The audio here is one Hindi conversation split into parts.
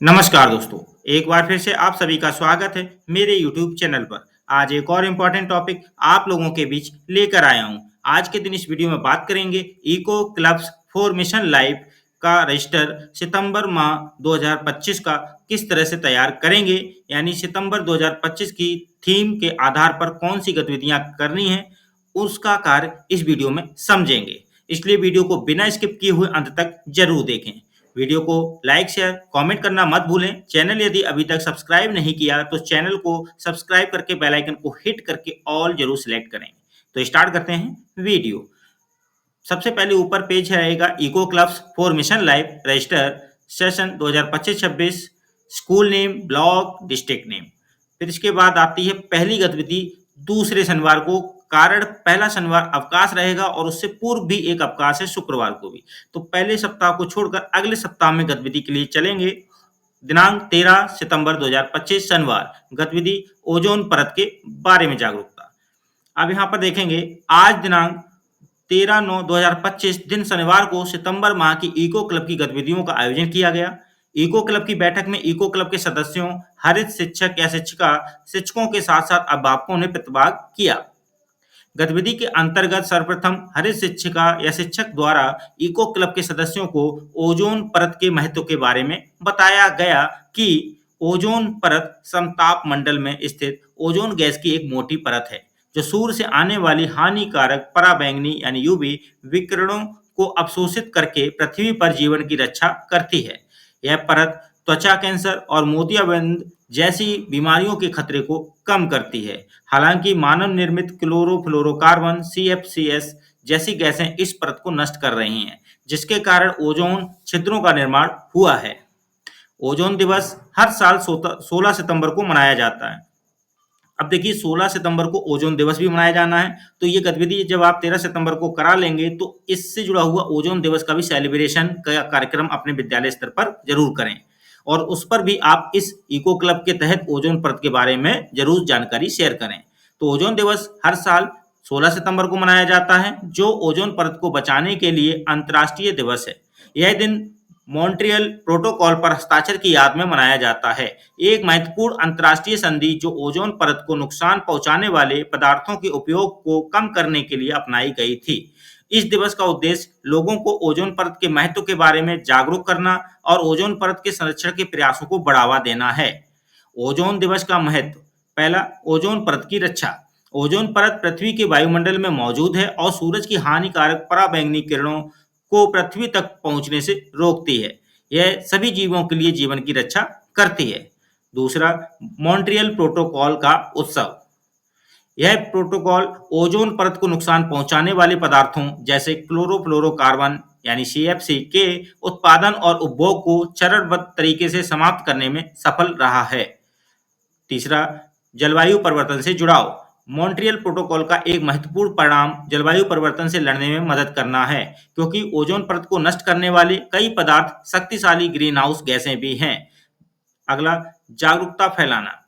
नमस्कार दोस्तों, एक बार फिर से आप सभी का स्वागत है मेरे YouTube चैनल पर। आज एक और इम्पोर्टेंट टॉपिक आप लोगों के बीच लेकर आया हूँ। आज के दिन इस वीडियो में बात करेंगे eco clubs for mission life का रजिस्टर सितंबर माह 2025 का किस तरह से तैयार करेंगे, यानी सितंबर 2025 की थीम के आधार पर कौन सी गतिविधियां करनी है, उसका कार्य इस वीडियो में समझेंगे। इसलिए वीडियो को बिना स्किप किए हुए अंत तक जरूर देखें। वीडियो को लाइक शेयर कमेंट करना मत भूलें। चैनल यदि अभी तक सब्सक्राइब नहीं किया तो चैनल को सब्सक्राइब करके बेल आइकन को हिट करके ऑल जरूर सिलेक्ट करें। तो स्टार्ट करते हैं वीडियो। सबसे पहले ऊपर पेज रहेगा eco clubs for mission life register session 2025-26, school name, block, district name. फिर इसके बाद आती है पहली गतिविधि दूसरे शनिवार को, कारण पहला शनिवार अवकाश रहेगा और उससे पूर्व भी एक अवकाश है शुक्रवार को भी। तो पहले सप्ताह को छोड़कर अगले सप्ताह में गतिविधि के लिए चलेंगे। दिनांक 13 सितंबर 2025 शनिवार, गतिविधि ओजोन परत के बारे में जागरूकता। अब यहाँ पर देखेंगे आज दिनांक 13/9/2025 दिन शनिवार को सितंबर माह की इको क्लब की गतिविधियों का आयोजन किया गया। इको क्लब की बैठक में इको क्लब के सदस्यों, हरित शिक्षक या शिक्षिका, शिक्षकों के साथ साथ अभिभावकों ने प्रतिभाग किया। गतिविधि के अंतर्गत सर्वप्रथम हरित शिक्षिका या शिक्षक द्वारा इको क्लब के सदस्यों को ओजोन परत के महत्व के बारे में बताया गया कि ओजोन परत समताप मंडल में स्थित ओजोन गैस की एक मोटी परत है जो सूर्य से आने वाली हानिकारक पराबैंगनी यानी यूवी विकिरणों को अवशोषित करके पृथ्वी पर जीवन की रक्षा करती है। यह परत त्वचा कैंसर और मोतियाबिंद जैसी बीमारियों के खतरे को कम करती है। हालांकि मानव निर्मित क्लोरोफ्लोरोकार्बन सीएफसीएस जैसी गैसें इस परत को नष्ट कर रही हैं, जिसके कारण ओजोन छिद्रों का निर्माण हुआ है। ओजोन दिवस हर साल 16 सितंबर को मनाया जाता है। अब देखिए 16 सितंबर को ओजोन दिवस भी मनाया जाना है, तो ये गतिविधि जब आप 13 सितंबर को करा लेंगे तो इससे जुड़ा हुआ ओजोन दिवस का भी सेलिब्रेशन का कार्यक्रम अपने विद्यालय स्तर पर जरूर करें और उस पर भी आप इस इको क्लब के तहत ओजोन परत के बारे में जरूर जानकारी शेयर करें। तो ओजोन दिवस हर साल 16 सितंबर को मनाया जाता है, जो ओजोन परत को बचाने के लिए अंतर्राष्ट्रीय दिवस है। यह दिन मॉन्ट्रियल प्रोटोकॉल पर हस्ताक्षर की याद में मनाया जाता है, एक महत्वपूर्ण अंतर्राष्ट्रीय संधि जो ओजोन परत को नुकसान पहुंचाने वाले पदार्थों के उपयोग को कम करने के लिए अपनाई गई थी। इस दिवस का उद्देश्य लोगों को ओजोन परत के महत्व के बारे में जागरूक करना और ओजोन परत के संरक्षण के प्रयासों को बढ़ावा देना है। ओजोन दिवस का महत्व। पहला, ओजोन परत की रक्षा। ओजोन परत पृथ्वी के वायुमंडल में मौजूद है और सूरज की हानिकारक पराबैंगनी किरणों को पृथ्वी तक पहुंचने से रोकती है। यह सभी जीवों के लिए जीवन की रक्षा करती है। दूसरा, मॉन्ट्रियल प्रोटोकॉल का उत्सव। यह प्रोटोकॉल ओजोन परत को नुकसान पहुंचाने वाले पदार्थों जैसे क्लोरोफ्लोरोकार्बन यानी सीएफसी के उत्पादन और उपभोग को चरणबद्ध तरीके से समाप्त करने में सफल रहा है। तीसरा, जलवायु परिवर्तन से जुड़ाव। मॉन्ट्रियल प्रोटोकॉल का एक महत्वपूर्ण परिणाम जलवायु परिवर्तन से लड़ने में मदद करना है, क्योंकि ओजोन परत को नष्ट करने वाले कई पदार्थ शक्तिशाली ग्रीन हाउस गैसें भी हैं। अगला, जागरूकता फैलाना।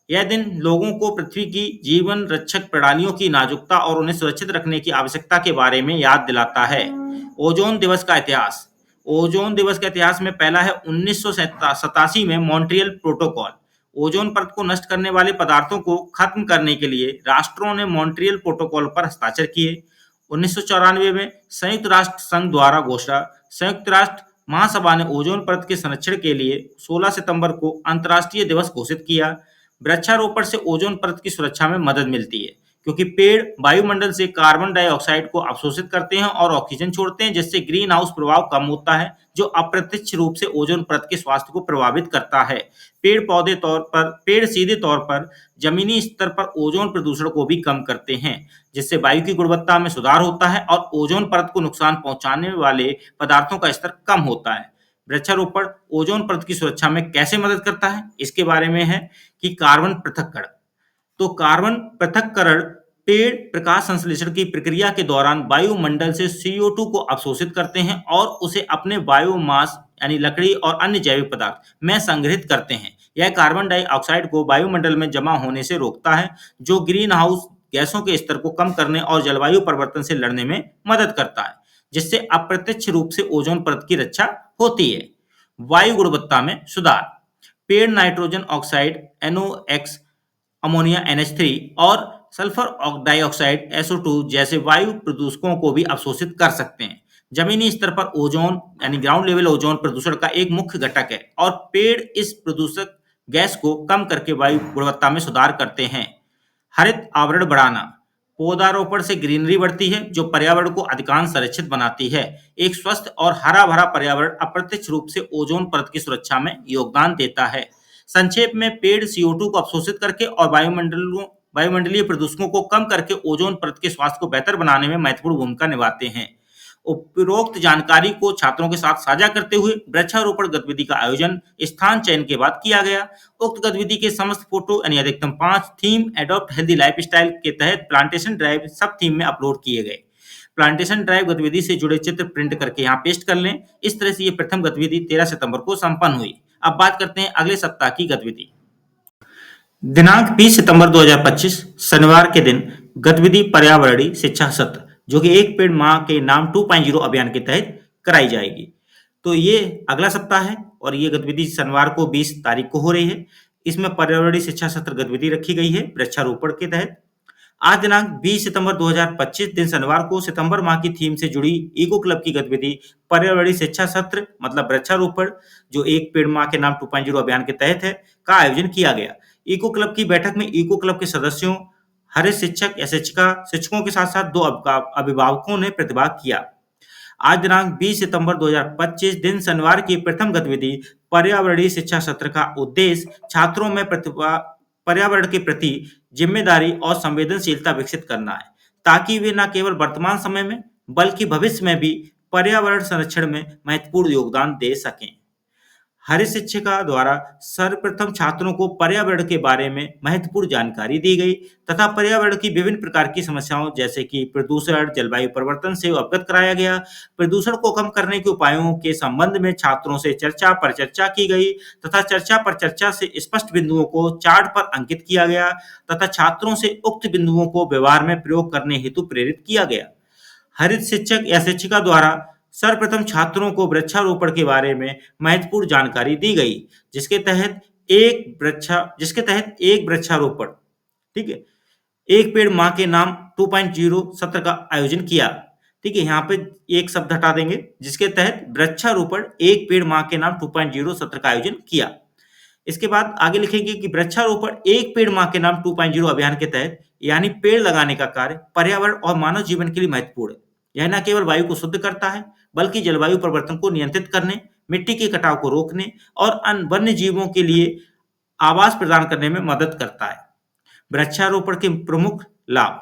यह दिन लोगों को पृथ्वी की जीवन रक्षक प्रणालियों की नाजुकता और उन्हें सुरक्षित रखने की आवश्यकता के बारे में याद दिलाता है। ओजोन दिवस का इतिहास। ओजोन दिवस के इतिहास में पहला है 1987 में मॉन्ट्रियल प्रोटोकॉल। ओजोन परत को नष्ट करने वाले पदार्थों को खत्म करने के लिए राष्ट्रों ने मॉन्ट्रियल प्रोटोकॉल पर हस्ताक्षर किए। 1994 में संयुक्त राष्ट्र संघ द्वारा घोषणा। संयुक्त राष्ट्र महासभा ने ओजोन परत के संरक्षण के लिए 16 सितंबर को अंतर्राष्ट्रीय दिवस घोषित किया। वृक्षारोपण से ओजोन परत की सुरक्षा में मदद मिलती है, क्योंकि पेड़ वायुमंडल से कार्बन डाइऑक्साइड को अवशोषित करते हैं और ऑक्सीजन छोड़ते हैं, जिससे ग्रीन हाउस प्रभाव कम होता है, जो अप्रत्यक्ष रूप से ओजोन परत के स्वास्थ्य को प्रभावित करता है। पेड़ सीधे तौर पर जमीनी स्तर पर ओजोन प्रदूषण को भी कम करते हैं, जिससे वायु की गुणवत्ता में सुधार होता है और ओजोन परत को नुकसान पहुंचाने वाले पदार्थों का स्तर कम होता है। वृक्षारोपण ओजोन परत की सुरक्षा में कैसे मदद करता है, इसके बारे में है कि कार्बन पृथक्करण। तो कार्बन पृथक्करण पेड़ प्रकाश संश्लेषण की प्रक्रिया के दौरान वायुमंडल से CO2 को अवशोषित करते हैं और उसे अपने बायोमास यानी लकड़ी और अन्य जैविक पदार्थ में संग्रहित करते हैं। यह कार्बन डाइऑक्साइड को वायुमंडल में जमा होने से रोकता है, जो ग्रीन हाउस गैसों के स्तर को कम करने और जलवायु परिवर्तन से लड़ने में मदद करता है, जिससे अप्रत्यक्ष रूप से ओजोन परत की रक्षा होती है। वायु गुणवत्ता में सुधार। पेड़ nitrogen oxide NOx, ammonia NH3 और सल्फर डाइऑक्साइड SO2 जैसे वायु प्रदूषकों को भी अवशोषित कर सकते हैं। जमीनी स्तर पर ओजोन यानी ग्राउंड लेवल ओजोन प्रदूषण का एक मुख्य घटक है और पेड़ इस प्रदूषक गैस को कम करके वायु गुणवत्ता में सुधार करते हैं। हरित आवरण बढ़ाना, पौधारोपण से ग्रीनरी बढ़ती है जो पर्यावरण को अधिकांश संरक्षित बनाती है। एक स्वस्थ और हरा भरा पर्यावरण अप्रत्यक्ष रूप से ओजोन परत की सुरक्षा में योगदान देता है। संक्षेप में, पेड़ CO2 को अवशोषित करके और वायुमंडलीय प्रदूषकों को कम करके ओजोन परत के स्वास्थ्य को बेहतर बनाने में महत्वपूर्ण भूमिका निभाते हैं। उपरोक्त जानकारी को छात्रों के साथ साझा करते हुए वृक्षारोपण गतिविधि का आयोजन स्थान चयन के बाद किया गया। उक्त गतिविधि के समस्त फोटो यानी अधिकतम 5 थीम एडॉप्ट हेल्दी लाइफस्टाइल के तहत प्लांटेशन ड्राइव सब थीम में अपलोड किए गए। प्लांटेशन ड्राइव गतिविधि से जुड़े चित्र प्रिंट करके यहाँ पेस्ट कर लें। इस तरह से ये प्रथम गतिविधि 13 सितंबर को संपन्न हुई। अब बात करते हैं अगले सप्ताह की गतिविधि। दिनांक 20 सितंबर 2025 शनिवार के दिन गतिविधि पर्यावरणीय शिक्षा सत्र जो कि एक पेड़ माह के नाम 2.0 अभियान के तहत कराई जाएगी। तो ये अगला सप्ताह है और ये गतिविधि शनिवार को 20 तारीख को हो रही है। इसमें पर्यावरणीय शिक्षा सत्र गतिविधि रखी गई है वृक्षारोपण के तहत। आज दिनांक 20 सितंबर 2025 दिन शनिवार को सितंबर माह की थीम से जुड़ी इको क्लब की गतिविधि पर्यावरणीय शिक्षा सत्र मतलब वृक्षारोपण जो एक पेड़ माह के नाम 2.0 अभियान के तहत है का आयोजन किया गया। इको क्लब की बैठक में इको क्लब के सदस्यों, हरित शिक्षक या शिक्षकों के साथ साथ 2 अभिभावकों ने प्रतिभाग किया। आज दिनांक 20 सितंबर 2025 दिन शनिवार की प्रथम गतिविधि पर्यावरणीय शिक्षा सत्र का उद्देश्य छात्रों में पर्यावरण के प्रति जिम्मेदारी और संवेदनशीलता विकसित करना है ताकि वे न केवल वर्तमान समय में बल्कि भविष्य में भी पर्यावरण संरक्षण में महत्वपूर्ण योगदान दे सकें। हरित शिक्षिका द्वारा सर्वप्रथम छात्रों को पर्यावरण के बारे में महत्वपूर्ण जानकारी दी गई तथा पर्यावरण की विभिन्न प्रकार की समस्याओं जैसे कि प्रदूषण, जलवायु परिवर्तन से अवगत कराया गया। प्रदूषण को कम करने के उपायों के संबंध में छात्रों से चर्चा पर चर्चा की गई तथा चर्चा पर चर्चा से स्पष्ट बिंदुओं को चार्ट पर अंकित किया गया तथा छात्रों से उक्त बिंदुओं को व्यवहार में प्रयोग करने हेतु प्रेरित किया गया। हरित शिक्षक या शिक्षिका द्वारा सर्वप्रथम छात्रों को वृक्षारोपण के बारे में महत्वपूर्ण जानकारी दी गई जिसके तहत एक वृक्षारोपण ठीक है एक पेड़ माह के नाम 2.0 सत्र का आयोजन किया। ठीक है, यहाँ पे एक शब्द हटा देंगे जिसके तहत वृक्षारोपण एक पेड़ माह के नाम 2.0 सत्र का आयोजन किया। इसके बाद आगे लिखेंगे कि वृक्षारोपण एक पेड़ माह के नाम 2.0 अभियान के तहत यानी पेड़ लगाने का कार्य पर्यावरण और मानव जीवन के लिए महत्वपूर्ण है। यह न केवल वायु को शुद्ध करता है बल्कि जलवायु परिवर्तन को नियंत्रित करने, मिट्टी के कटाव को रोकने और वन्य जीवों के लिए आवास प्रदान करने में मदद करता है। वृक्षारोपण के प्रमुख लाभ: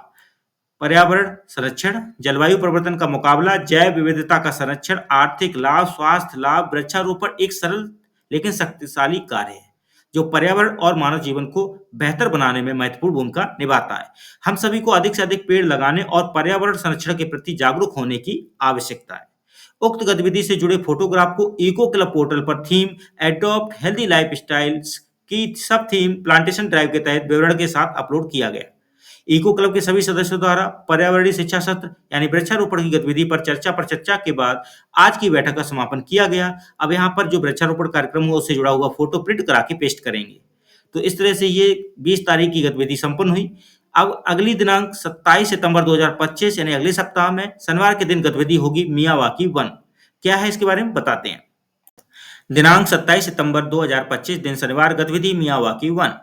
पर्यावरण संरक्षण, जलवायु परिवर्तन का मुकाबला, जैव विविधता का संरक्षण, आर्थिक लाभ, स्वास्थ्य लाभ। वृक्षारोपण एक सरल लेकिन शक्तिशाली कार्य है जो पर्यावरण और मानव जीवन को बेहतर बनाने में महत्वपूर्ण भूमिका निभाता है। हम सभी को अधिक से अधिक पेड़ लगाने और पर्यावरण संरक्षण के प्रति जागरूक होने की आवश्यकता है। उक्त गतिविधि से जुड़े फोटोग्राफ को इको क्लब पोर्टल पर थीम एडॉप्ट हेल्दी लाइफस्टाइल्स की सब थीम प्लांटेशन ड्राइव के तहत विवरण के साथ अपलोड किया गया। इको क्लब के सभी सदस्यों द्वारा पर्यावरणीय शिक्षा सत्र यानी वृक्षारोपण की गतिविधि पर चर्चा के बाद आज की बैठक का समापन किया गया। अब यहाँ पर जो वृक्षारोपण कार्यक्रम हुआ उससे जुड़ा हुआ फोटो प्रिंट करा के पेस्ट करेंगे। तो इस तरह से ये 20 तारीख की गतिविधि संपन्न हुई। अब अगली दिनांक 27 सितंबर 2025 यानी अगले सप्ताह में शनिवार के दिन गतिविधि होगी मियावाकी वन। क्या है इसके बारे में बताते हैं। दिनांक 27 सितंबर 2025 दिन शनिवार गतिविधि मियावाकी वन।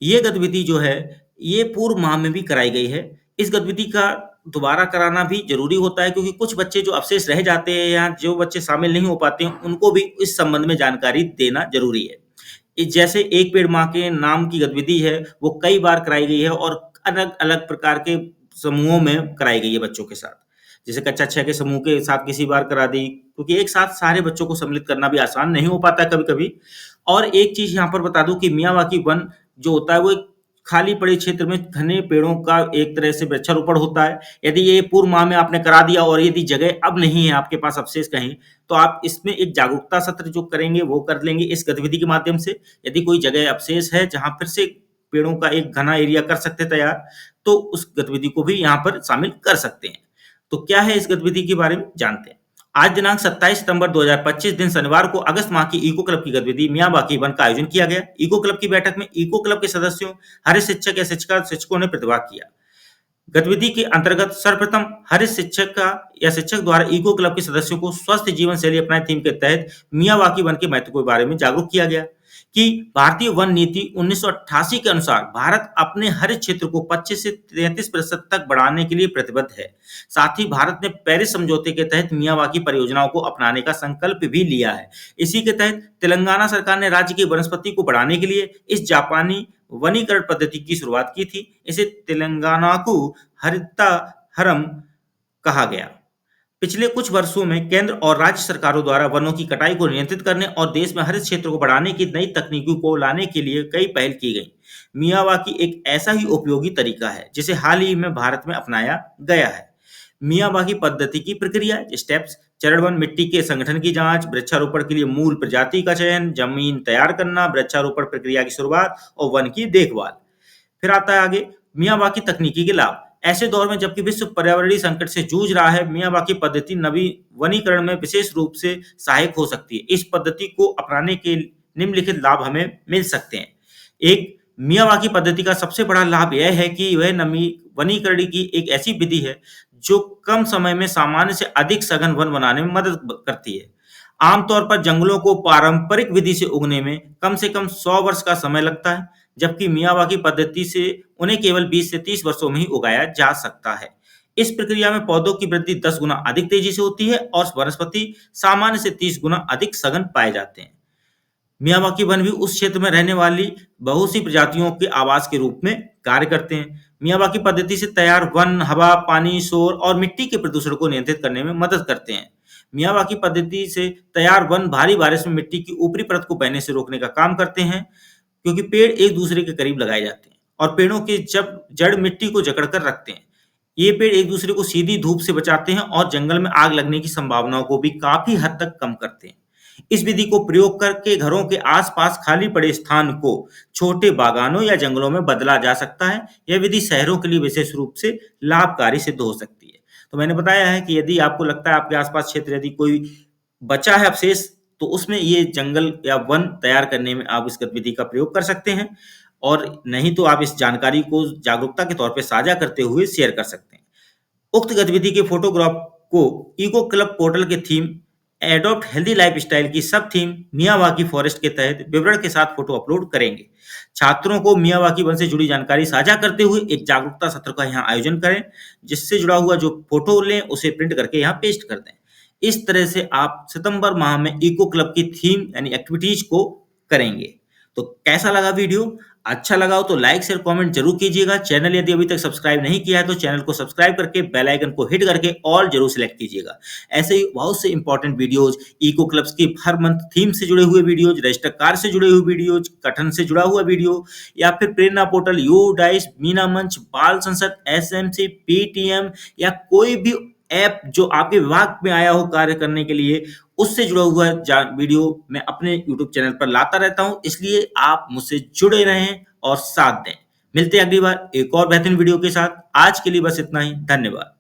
ये गतिविधि जो है ये पूर्व माह में भी कराई गई है। इस गतिविधि का दोबारा कराना भी जरूरी होता है क्योंकि कुछ बच्चे जो अवशेष रह जाते हैं या जो बच्चे शामिल नहीं हो पाते हैं उनको भी इस संबंध में जानकारी देना जरूरी है। जैसे एक पेड़ माह के नाम की गतिविधि है वो कई बार कराई गई है और अलग अलग प्रकार के समूहों में कराई गई है बच्चों के साथ। जैसे कक्षा 6 के समूह के साथ किसी बार करा दी क्योंकि एक साथ सारे बच्चों को सम्मिलित करना भी आसान नहीं हो पाता कभी कभी। और एक चीज यहाँ पर बता दूं कि मियावाकी वन जो होता है वो खाली पड़े क्षेत्र में घने पेड़ों का एक तरह से वृक्षारोपण होता है। यदि ये पूर्व माह में आपने करा दिया और यदि जगह अब नहीं है आपके पास अवशेष कहीं तो आप इसमें एक जागरूकता सत्र जो करेंगे वो कर लेंगे इस गतिविधि के माध्यम से। यदि कोई जगह अवशेष है जहां फिर से पेड़ों का एक घना एरिया कर सकते तैयार तो उस गतिविधि को भी यहाँ पर शामिल कर सकते हैं। तो क्या है इस गतिविधि के बारे में जानते हैं। आज दिनांक 27 सितंबर 2025 दिन शनिवार को अगस्त माह की इको क्लब की गतिविधि मियावाकी वन का आयोजन किया गया। इको क्लब की बैठक में इको क्लब के सदस्यों, हरित शिक्षक या शिक्षकों ने प्रतिभाग किया। गतिविधि के अंतर्गत सर्वप्रथम हरित शिक्षक का या शिक्षक द्वारा इको क्लब के सदस्यों को स्वस्थ जीवन शैली अपनाए थीम के तहत मियावाकी वन के महत्व के बारे में जागरूक किया गया कि भारतीय वन नीति 1988 के अनुसार भारत अपने हरित क्षेत्र को 25 से 33% तक बढ़ाने के लिए प्रतिबद्ध है। साथ ही भारत ने पेरिस समझौते के तहत मियावाकी परियोजनाओं को अपनाने का संकल्प भी लिया है। इसी के तहत तेलंगाना सरकार ने राज्य की वनस्पति को बढ़ाने के लिए इस जापानी वनीकरण पद्धति की शुरुआत की थी। इसे तेलंगानाकु हरितहरम कहा गया। पिछले कुछ वर्षों में केंद्र और राज्य सरकारों द्वारा वनों की कटाई को नियंत्रित करने और देश में हरित क्षेत्र को बढ़ाने की नई तकनीकों को लाने के लिए कई पहल की गई। मियावाकी एक ऐसा ही उपयोगी तरीका है जिसे हाल ही में भारत में अपनाया गया है। मियावाकी पद्धति की प्रक्रिया स्टेप्स: चरण 1 मिट्टी के संगठन की जांच, वृक्षारोपण के लिए मूल प्रजाति का चयन, जमीन तैयार करना, वृक्षारोपण प्रक्रिया की शुरुआत और वन की देखभाल। फिर आता है आगे मियावाकी तकनीकी के लाभ। ऐसे दौर में जबकि विश्व पर्यावरणीय संकट से जूझ रहा है, मियावाकी पद्धति नवीनीकरण में विशेष रूप से सहायक हो सकती है। इस पद्धति को अपनाने के निम्नलिखित लाभ हमें मिल सकते हैं। एक, मियावाकी पद्धति का सबसे बड़ा लाभ यह है कि वह वनीकरण की एक ऐसी विधि है जो कम समय में सामान्य से अधिक सघन वन बनाने में मदद करती है। आमतौर पर जंगलों को पारंपरिक विधि से उगने में कम से कम 100 वर्ष का समय लगता है, जबकि मियावाकी पद्धति से उन्हें केवल 20 से 30 वर्षों में ही उगाया जा सकता है। इस प्रक्रिया में पौधों की वृद्धि 10 गुना अधिक तेजी से होती है और वनस्पति सामान्य से 30 गुना अधिक सघन पाए जाते हैं। मियावाकी वन भी उस क्षेत्र में रहने वाली बहुत सी प्रजातियों के आवास के रूप में कार्य करते हैं। मियावाकी पद्धति से तैयार वन हवा, पानी, शोर और मिट्टी के प्रदूषण को नियंत्रित करने में मदद करते हैं। मियावाकी पद्धति से तैयार वन भारी बारिश में मिट्टी की ऊपरी परत को बहने से रोकने का काम करते हैं, क्योंकि पेड़ एक दूसरे के करीब लगाए जाते हैं और पेड़ों के जड़ मिट्टी को जकड़ कर रखते हैं। ये पेड़ एक दूसरे को सीधी धूप से बचाते हैं और जंगल में आग लगने की संभावनाओं को भी काफी हद तक कम करते हैं। इस विधि को प्रयोग करके घरों के आसपास खाली पड़े स्थान को छोटे बागानों या जंगलों में बदला जा सकता है। यह विधि शहरों के लिए विशेष रूप से लाभकारी सिद्ध हो सकती है। तो मैंने बताया है कि यदि आपको लगता है आपके आसपास क्षेत्र यदि कोई बचा है अवशेष, तो उसमें ये जंगल या वन तैयार करने में आप इस गतिविधि का प्रयोग कर सकते हैं, और नहीं तो आप इस जानकारी को जागरूकता के तौर पे साझा करते हुए शेयर कर सकते हैं। उक्त गतिविधि के फोटोग्राफ को इको क्लब पोर्टल के थीम एडॉप्ट हेल्दी लाइफस्टाइल की सब थीम मियावाकी फॉरेस्ट के तहत विवरण के साथ फोटो अपलोड करेंगे। छात्रों को मियावाकी वन से जुड़ी जानकारी साझा करते हुए एक जागरूकता सत्र का यहाँ आयोजन करें, जिससे जुड़ा हुआ जो फोटो लें उसे प्रिंट करके यहाँ पेस्ट कर दें। इस तरह से आप सितंबर माह में इको क्लब की थीम यानी एक्टिविटीज को करेंगे। तो कैसा लगा वीडियो? अच्छा लगा हो तो लाइक शेयर कमेंट जरूर कीजिएगा। चैनल यदि अभी तक सब्सक्राइब नहीं किया है तो चैनल को सब्सक्राइब करके बेल आइकन को हिट करके ऑल जरूर सिलेक्ट कीजिएगा। ऐसे ही बहुत से इंपॉर्टेंट वीडियोज, इको क्लब्स की हर मंथ थीम से जुड़े हुए वीडियोज, रजिस्टर कार्ड से जुड़े हुए वीडियोज, कथन से जुड़ा हुआ वीडियो, या फिर प्रेरणा पोर्टल, यू डाइस, मीना मंच, बाल संसद, एसएमसी, पीटीएम या कोई भी ऐप जो आपके विभाग में आया हो कार्य करने के लिए, उससे जुड़ा हुआ वीडियो मैं अपने यूट्यूब चैनल पर लाता रहता हूं। इसलिए आप मुझसे जुड़े रहें और साथ दें। मिलते हैं अगली बार एक और बेहतरीन वीडियो के साथ। आज के लिए बस इतना ही। धन्यवाद।